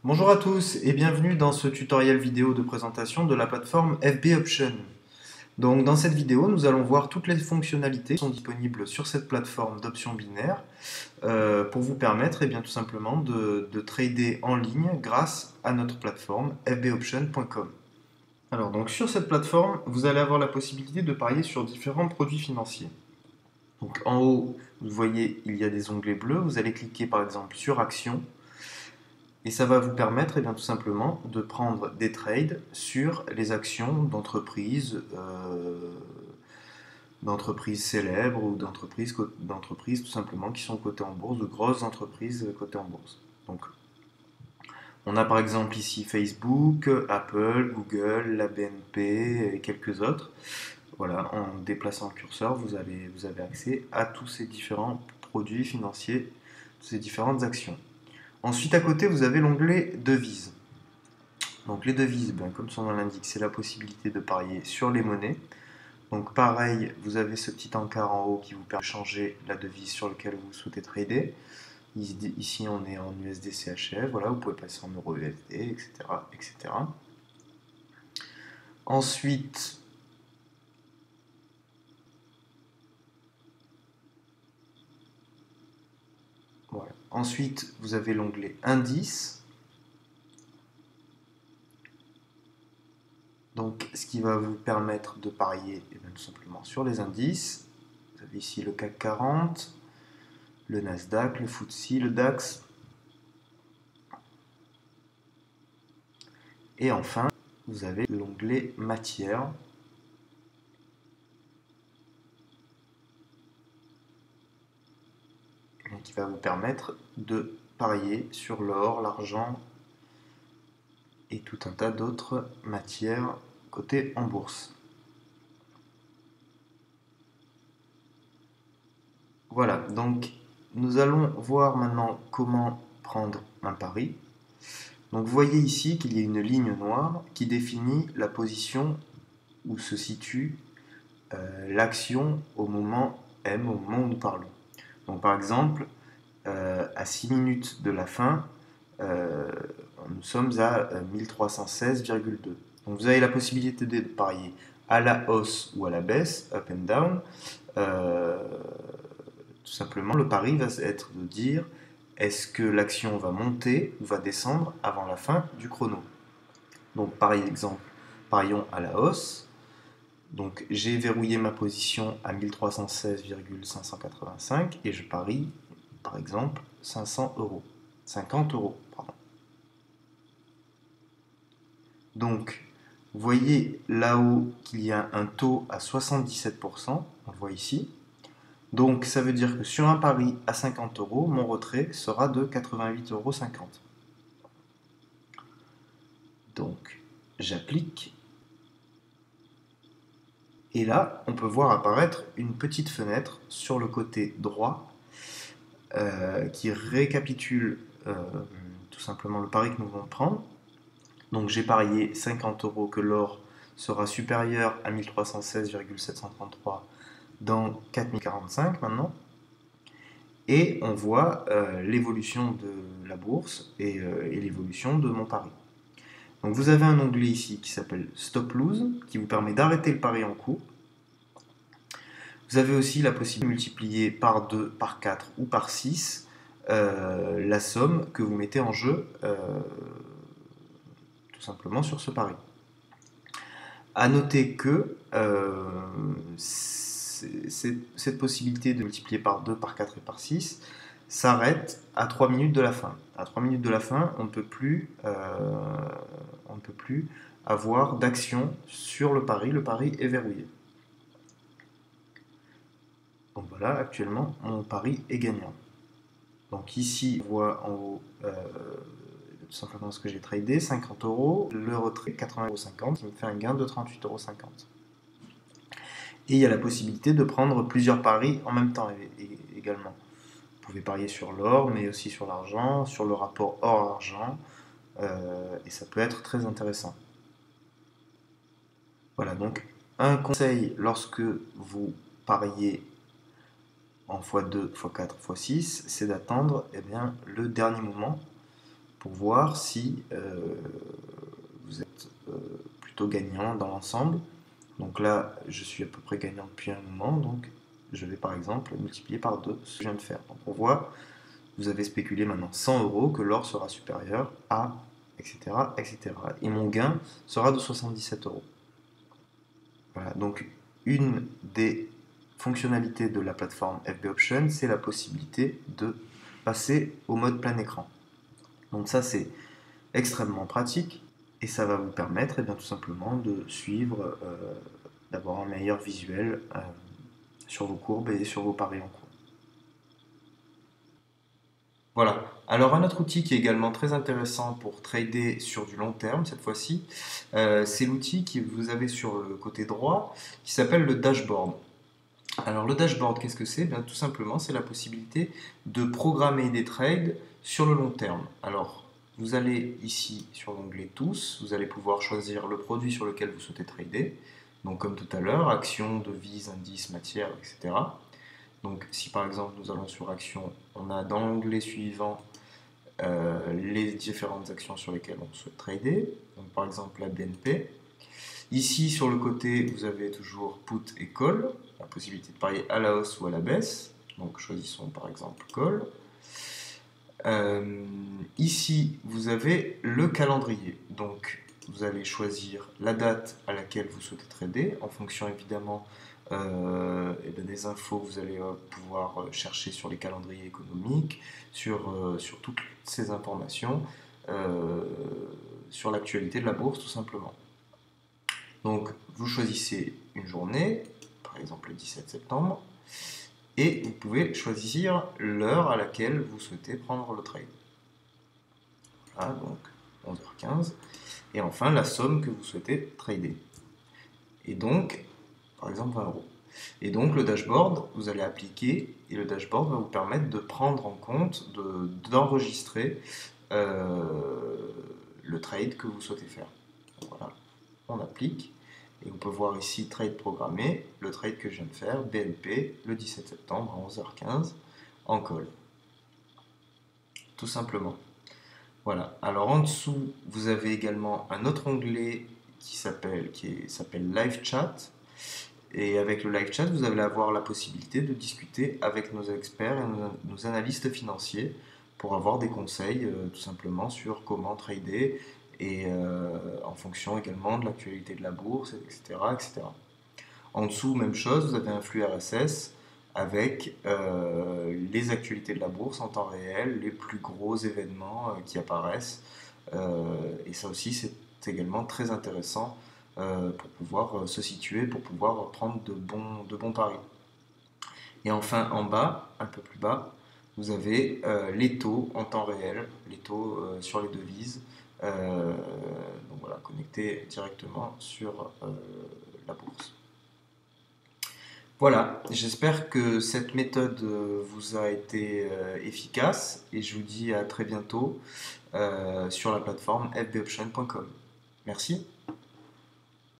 Bonjour à tous et bienvenue dans ce tutoriel vidéo de présentation de la plateforme FB Option. Donc dans cette vidéo, nous allons voir toutes les fonctionnalités qui sont disponibles sur cette plateforme d'options binaires pour vous permettre tout simplement de trader en ligne grâce à notre plateforme fboption.com. Alors donc sur cette plateforme, vous allez avoir la possibilité de parier sur différents produits financiers. Donc en haut, vous voyez, il y a des onglets bleus, vous allez cliquer par exemple sur Actions. Et ça va vous permettre tout simplement de prendre des trades sur les actions d'entreprises célèbres ou d'entreprises tout simplement qui sont cotées en bourse, de grosses entreprises cotées en bourse. Donc, on a par exemple ici Facebook, Apple, Google, la BNP et quelques autres. Voilà, en déplaçant le curseur, vous avez accès à tous ces différents produits financiers, ces différentes actions. Ensuite, à côté, vous avez l'onglet devises. Donc les devises, comme son nom l'indique, c'est la possibilité de parier sur les monnaies. Donc pareil, vous avez ce petit encart en haut qui vous permet de changer la devise sur laquelle vous souhaitez trader. Ici, on est en USD CHF, voilà, vous pouvez passer en euro USD, etc., etc. Ensuite, voilà. Ensuite, vous avez l'onglet indice. Donc, ce qui va vous permettre de parier tout simplement sur les indices. Vous avez ici le CAC 40, le Nasdaq, le FTSE, le DAX. Et enfin, vous avez l'onglet matière. Qui va vous permettre de parier sur l'or, l'argent et tout un tas d'autres matières cotées en bourse. Voilà, donc nous allons voir maintenant comment prendre un pari. Donc vous voyez ici qu'il y a une ligne noire qui définit la position où se situe l'action au moment M, au moment où nous parlons. Donc par exemple, à 6 minutes de la fin, nous sommes à 1316,2. Donc vous avez la possibilité de parier à la hausse ou à la baisse, up and down. Tout simplement, le pari va être de dire est-ce que l'action va monter ou va descendre avant la fin du chrono. Donc par exemple, parions à la hausse. Donc j'ai verrouillé ma position à 1316,585 et je parie par exemple 500 euros. 50 euros, pardon. Donc, vous voyez là-haut qu'il y a un taux à 77%, on le voit ici. Donc, ça veut dire que sur un pari à 50 euros, mon retrait sera de 88,50 euros. Donc, j'applique. Et là, on peut voir apparaître une petite fenêtre sur le côté droit qui récapitule tout simplement le pari que nous venons de prendre. Donc j'ai parié 50 euros que l'or sera supérieur à 1316,733 dans 4045 maintenant. Et on voit l'évolution de la bourse et l'évolution de mon pari. Donc vous avez un onglet ici qui s'appelle Stop Lose, qui vous permet d'arrêter le pari en cours. Vous avez aussi la possibilité de multiplier par 2, par 4 ou par 6 la somme que vous mettez en jeu tout simplement sur ce pari. À noter que cette possibilité de multiplier par 2, par 4 et par 6 s'arrête à 3 minutes de la fin. À 3 minutes de la fin, on ne peut plus avoir d'action sur le pari est verrouillé. Donc voilà, actuellement, mon pari est gagnant. Donc ici, on voit en haut tout simplement ce que j'ai tradé, 50 euros, le retrait 80,50 euros, qui me fait un gain de 38,50 euros. Et il y a la possibilité de prendre plusieurs paris en même temps également. Vous pouvez parier sur l'or, mais aussi sur l'argent, sur le rapport or-argent, et ça peut être très intéressant. Voilà, donc un conseil lorsque vous pariez en x2, x4, x6, c'est d'attendre le dernier moment pour voir si vous êtes plutôt gagnant dans l'ensemble. Donc là, je suis à peu près gagnant depuis un moment, donc je vais par exemple multiplier par 2 ce que je viens de faire. Donc on voit, vous avez spéculé maintenant 100 euros, que l'or sera supérieur à, etc., etc. Et mon gain sera de 77 euros. Voilà, donc une des fonctionnalités de la plateforme FB Option, c'est la possibilité de passer au mode plein écran. Donc ça, c'est extrêmement pratique et ça va vous permettre tout simplement de suivre, d'avoir un meilleur visuel sur vos courbes et sur vos paris en cours. Voilà. Alors un autre outil qui est également très intéressant pour trader sur du long terme cette fois-ci, c'est l'outil que vous avez sur le côté droit qui s'appelle le dashboard. Alors le dashboard, qu'est-ce que c'est? Bien, tout simplement, c'est la possibilité de programmer des trades sur le long terme. Alors vous allez ici sur l'onglet tous, vous allez pouvoir choisir le produit sur lequel vous souhaitez trader. Donc comme tout à l'heure, actions, devises, indices, matières, etc. Donc si par exemple nous allons sur actions, on a dans l'onglet suivant les différentes actions sur lesquelles on souhaite trader. Donc par exemple la BNP. Ici sur le côté, vous avez toujours put et call, la possibilité de parier à la hausse ou à la baisse. Donc choisissons par exemple call. Ici, vous avez le calendrier. Donc vous allez choisir la date à laquelle vous souhaitez trader, en fonction évidemment des infos que vous allez pouvoir chercher sur les calendriers économiques, sur toutes ces informations, sur l'actualité de la bourse tout simplement. Donc vous choisissez une journée, par exemple le 17 septembre, et vous pouvez choisir l'heure à laquelle vous souhaitez prendre le trade. Voilà, donc 11h15. Et enfin la somme que vous souhaitez trader. Et donc, par exemple 20 euros. Et donc le dashboard, vous allez appliquer et le dashboard va vous permettre de prendre en compte, d'enregistrer le trade que vous souhaitez faire. Donc voilà, on applique et on peut voir ici trade programmé, le trade que je viens de faire, BNP, le 17 septembre à 11h15 en call. Tout simplement. Voilà. Alors en dessous, vous avez également un autre onglet qui s'appelle Live Chat. Et avec le live chat, vous allez avoir la possibilité de discuter avec nos experts et nos analystes financiers pour avoir des conseils tout simplement sur comment trader et en fonction également de l'actualité de la bourse, etc., etc. En dessous, même chose, vous avez un flux RSS avec les actualités de la bourse en temps réel, les plus gros événements qui apparaissent. Et ça aussi, c'est également très intéressant pour pouvoir se situer, pour pouvoir prendre de bons paris. Et enfin, en bas, un peu plus bas, vous avez les taux en temps réel, les taux sur les devises, donc voilà, connectés directement sur la bourse. Voilà, j'espère que cette méthode vous a été efficace et je vous dis à très bientôt sur la plateforme fboption.com. Merci.